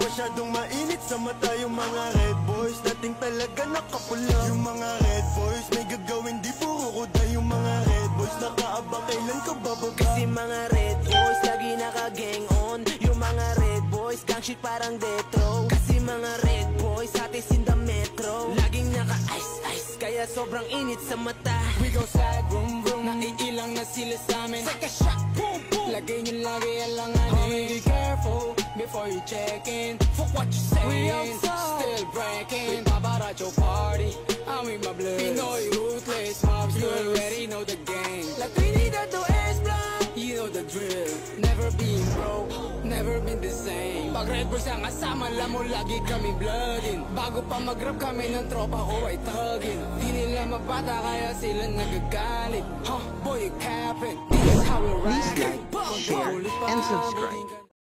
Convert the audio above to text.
Masyadong mainit sa mata yung mga red boys, dating talaga nakapula. Yung mga red boys, may gagawin di puro kuda. Yung mga red boys, nakaabang kailan ka bababa. Kasi mga red boys, lagi naka-gang on. Yung mga red boys, gang shit parang detro. Kasi mga red boys, hatis in the metro. Laging naka-ice, kaya sobrang init sa mata. We go side, vroom vroom, naiilang na sila sa amin. Take a shot, boom boom, lagay nyo lagi alanganin. Be careful before you check in. Fuck what you saying, we outside, still breaking. Paparazzo party, I'm with my blood. Pinoy ruthless mobs, you already know the game. La Trinidad to S-Block, you know the drill. Never been broke, never been the same. Pag Red Boys ang kasama, alam mo lagi kami bloodin. Bago pa mag-rap kami ng tropa ko ay tuggin. Di nila mabata kaya sila nagagalit. Huh, boy, you capping. This is how we ride. Please like, share, and subscribe.